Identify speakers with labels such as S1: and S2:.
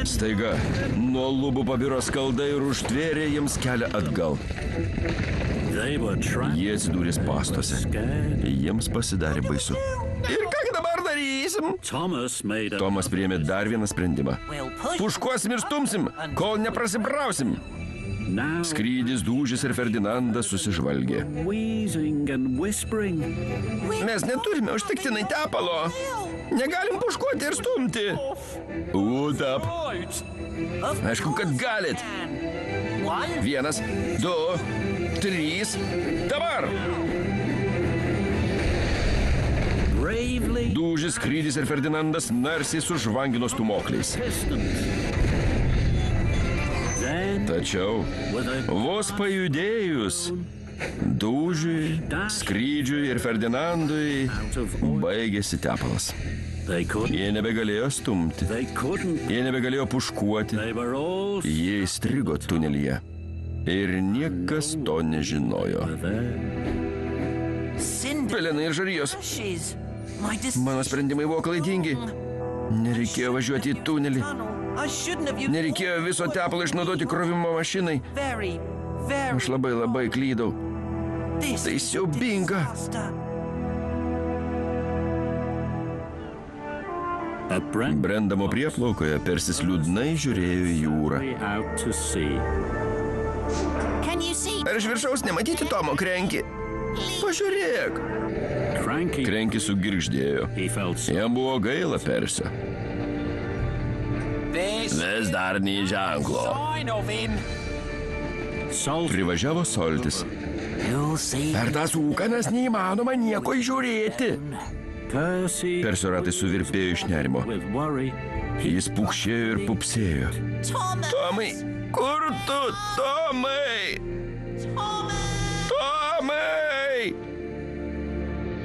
S1: Staiga, nuo lubų pabiro skaldai ir užtvėrė jiems kelią atgal. Jie atsidūrė spąstuose. Jiems pasidarė baisu. Ir ką dabar darysim? Tomas priėmė dar vieną sprendimą. Puškuosim ir stumsim, kol neprasibrausim. Skrydis, Dūžis ir Ferdinandas susižvalgė. Mes neturime užtektinai tepalo. Negalim puškuoti ir stumti. Utap. Aišku, kad galit. 1, 2, 3, dabar. Dūžis, Skrydis ir Ferdinandas narsiai sužvangino stumokliais. Tačiau vos pajudėjus, Dūžiui, Skrydžiui ir Ferdinandui baigėsi tepalas. Jie nebegalėjo stumti, jie nebegalėjo puškuoti, jie įstrigo tunelyje ir niekas to nežinojo. Pelenai ir žarijos. Mano sprendimai buvo klaidingi. Nereikėjo važiuoti į tunelį. Nereikėjo viso tepalo išnaudoti krovimo mašinai. Aš labai klydau. Tai siaubinga. Brendamo prieplaukoje Persis liūdnai žiūrėjo į jūrą. Ar iš viršaus nematyti Tomo Krenki? Pažiūrėk. Krenki sugirgždėjo. Jam buvo gaila Persio. Vis dar nei ženklo. Privažiavo Soltis. Per tas ūkanas neįmanoma nieko įžiūrėti. Persio ratai suvirpėjo iš nerimo. Jis pukšėjo ir pupsėjo. Tomai, kur tu, Tomai? Tomai!